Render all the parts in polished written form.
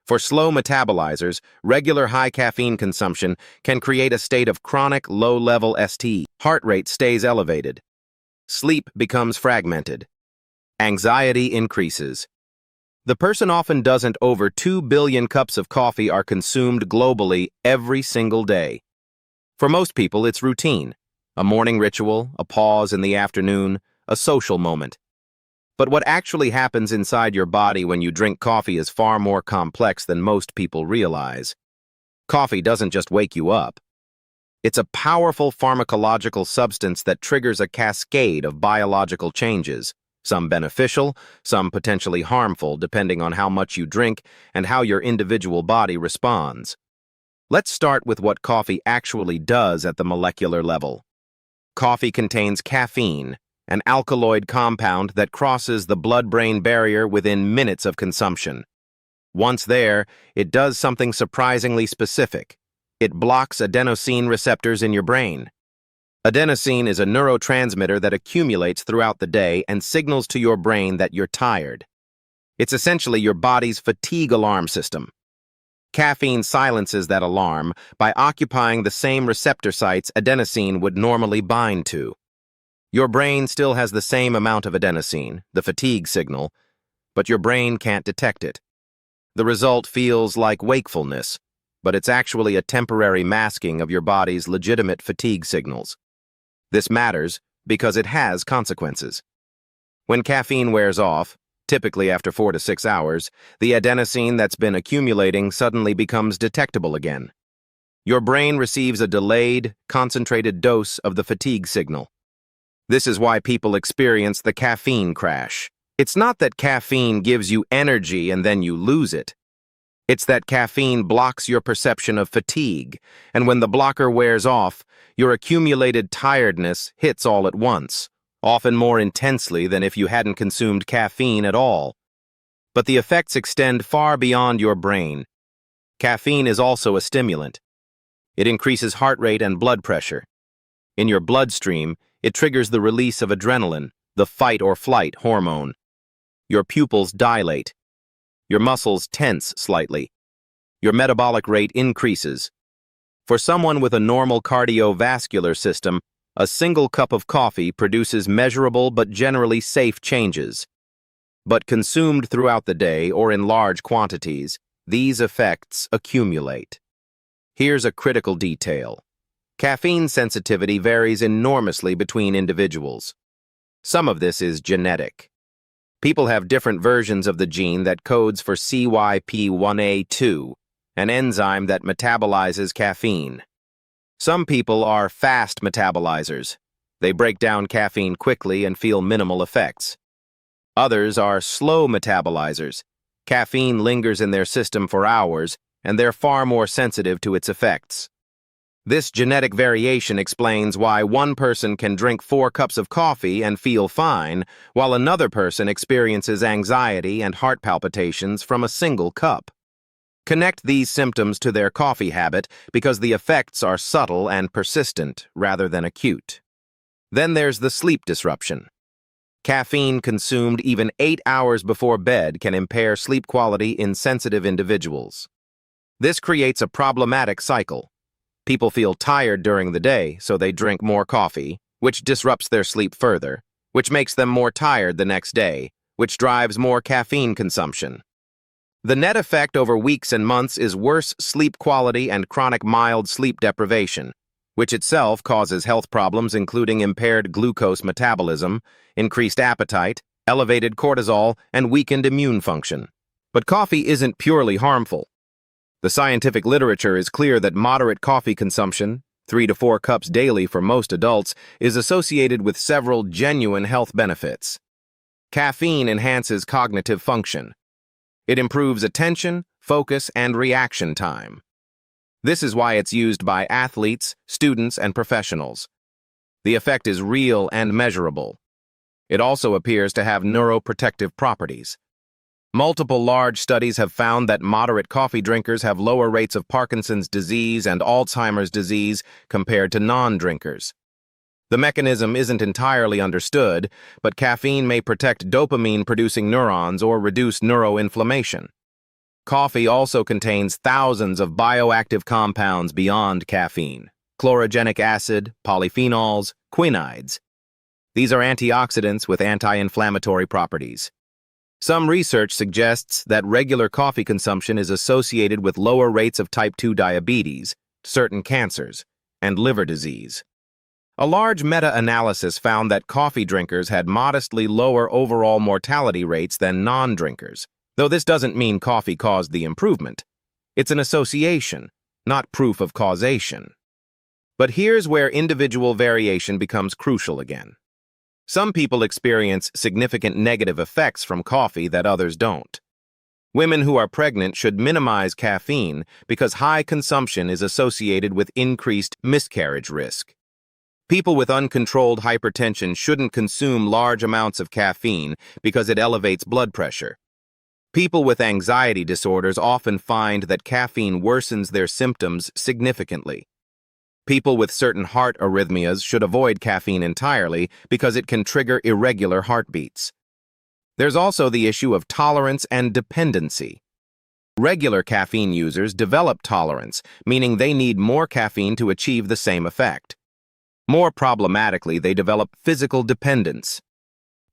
For slow metabolizers, regular high caffeine consumption can create a state of chronic low-level ST. Heart rate stays elevated. Sleep becomes fragmented. Anxiety increases. The person often doesn't. Over 2 billion cups of coffee are consumed globally every single day. For most people, it's routine. A morning ritual, a pause in the afternoon, a social moment. But what actually happens inside your body when you drink coffee is far more complex than most people realize. Coffee doesn't just wake you up. It's a powerful pharmacological substance that triggers a cascade of biological changes, some beneficial, some potentially harmful, depending on how much you drink and how your individual body responds. Let's start with what coffee actually does at the molecular level. Coffee contains caffeine, an alkaloid compound that crosses the blood-brain barrier within minutes of consumption. Once there, it does something surprisingly specific. It blocks adenosine receptors in your brain. Adenosine is a neurotransmitter that accumulates throughout the day and signals to your brain that you're tired. It's essentially your body's fatigue alarm system. Caffeine silences that alarm by occupying the same receptor sites adenosine would normally bind to. Your brain still has the same amount of adenosine, the fatigue signal, but your brain can't detect it. The result feels like wakefulness, but it's actually a temporary masking of your body's legitimate fatigue signals. This matters because it has consequences. When caffeine wears off, typically after 4 to 6 hours, the adenosine that's been accumulating suddenly becomes detectable again. Your brain receives a delayed, concentrated dose of the fatigue signal. This is why people experience the caffeine crash. It's not that caffeine gives you energy and then you lose it. It's that caffeine blocks your perception of fatigue, and when the blocker wears off, your accumulated tiredness hits all at once, often more intensely than if you hadn't consumed caffeine at all. But the effects extend far beyond your brain. Caffeine is also a stimulant. It increases heart rate and blood pressure. In your bloodstream, it triggers the release of adrenaline, the fight-or-flight hormone. Your pupils dilate. Your muscles tense slightly. Your metabolic rate increases. For someone with a normal cardiovascular system, a single cup of coffee produces measurable but generally safe changes. But consumed throughout the day or in large quantities, these effects accumulate. Here's a critical detail. Caffeine sensitivity varies enormously between individuals. Some of this is genetic. People have different versions of the gene that codes for CYP1A2, an enzyme that metabolizes caffeine. Some people are fast metabolizers. They break down caffeine quickly and feel minimal effects. Others are slow metabolizers. Caffeine lingers in their system for hours, and they're far more sensitive to its effects. This genetic variation explains why one person can drink 4 cups of coffee and feel fine, while another person experiences anxiety and heart palpitations from a single cup. Connect these symptoms to their coffee habit because the effects are subtle and persistent rather than acute. Then there's the sleep disruption. Caffeine consumed even 8 hours before bed can impair sleep quality in sensitive individuals. This creates a problematic cycle. People feel tired during the day, so they drink more coffee, which disrupts their sleep further, which makes them more tired the next day, which drives more caffeine consumption. The net effect over weeks and months is worse sleep quality and chronic mild sleep deprivation, which itself causes health problems including impaired glucose metabolism, increased appetite, elevated cortisol, and weakened immune function. But coffee isn't purely harmful. The scientific literature is clear that moderate coffee consumption, 3 to 4 cups daily for most adults, is associated with several genuine health benefits. Caffeine enhances cognitive function. It improves attention, focus, and reaction time. This is why it's used by athletes, students, and professionals. The effect is real and measurable. It also appears to have neuroprotective properties. Multiple large studies have found that moderate coffee drinkers have lower rates of Parkinson's disease and Alzheimer's disease compared to non-drinkers. The mechanism isn't entirely understood, but caffeine may protect dopamine-producing neurons or reduce neuroinflammation. Coffee also contains thousands of bioactive compounds beyond caffeine: chlorogenic acid, polyphenols, quinoids. These are antioxidants with anti-inflammatory properties. Some research suggests that regular coffee consumption is associated with lower rates of type 2 diabetes, certain cancers, and liver disease. A large meta-analysis found that coffee drinkers had modestly lower overall mortality rates than non-drinkers, though this doesn't mean coffee caused the improvement. It's an association, not proof of causation. But here's where individual variation becomes crucial again. Some people experience significant negative effects from coffee that others don't. Women who are pregnant should minimize caffeine because high consumption is associated with increased miscarriage risk. People with uncontrolled hypertension shouldn't consume large amounts of caffeine because it elevates blood pressure. People with anxiety disorders often find that caffeine worsens their symptoms significantly. People with certain heart arrhythmias should avoid caffeine entirely because it can trigger irregular heartbeats. There's also the issue of tolerance and dependency. Regular caffeine users develop tolerance, meaning they need more caffeine to achieve the same effect. More problematically, they develop physical dependence.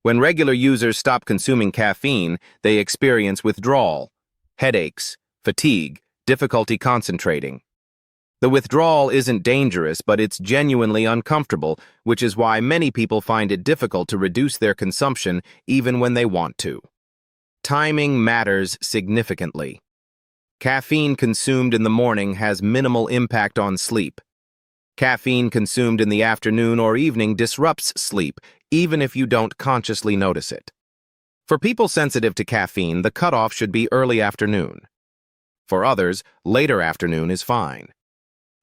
When regular users stop consuming caffeine, they experience withdrawal, headaches, fatigue, difficulty concentrating. The withdrawal isn't dangerous, but it's genuinely uncomfortable, which is why many people find it difficult to reduce their consumption even when they want to. Timing matters significantly. Caffeine consumed in the morning has minimal impact on sleep. Caffeine consumed in the afternoon or evening disrupts sleep, even if you don't consciously notice it. For people sensitive to caffeine, the cutoff should be early afternoon. For others, later afternoon is fine.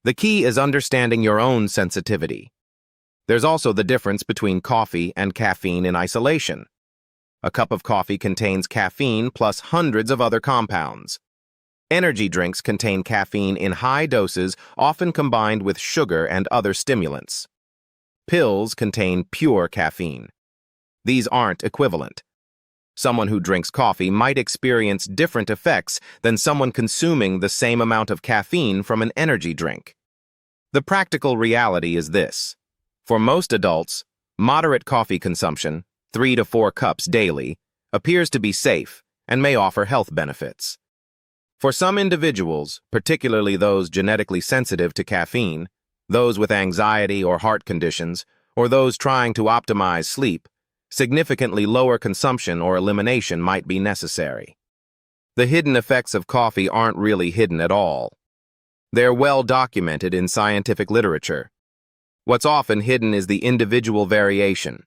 The key is understanding your own sensitivity. There's also the difference between coffee and caffeine in isolation. A cup of coffee contains caffeine plus hundreds of other compounds. Energy drinks contain caffeine in high doses, often combined with sugar and other stimulants. Pills contain pure caffeine. These aren't equivalent. Someone who drinks coffee might experience different effects than someone consuming the same amount of caffeine from an energy drink. The practical reality is this. For most adults, moderate coffee consumption, 3 to 4 cups daily, appears to be safe and may offer health benefits. For some individuals, particularly those genetically sensitive to caffeine, those with anxiety or heart conditions, or those trying to optimize sleep, significantly lower consumption or elimination might be necessary. The hidden effects of coffee aren't really hidden at all. They're well documented in scientific literature. What's often hidden is the individual variation.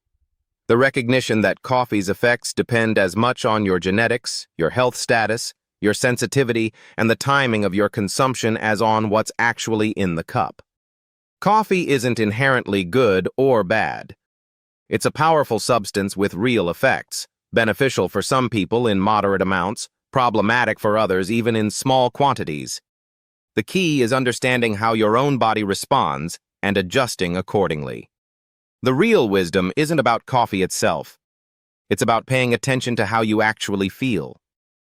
The recognition that coffee's effects depend as much on your genetics, your health status, your sensitivity, and the timing of your consumption as on what's actually in the cup. Coffee isn't inherently good or bad. It's a powerful substance with real effects, beneficial for some people in moderate amounts, problematic for others even in small quantities. The key is understanding how your own body responds and adjusting accordingly. The real wisdom isn't about coffee itself. It's about paying attention to how you actually feel.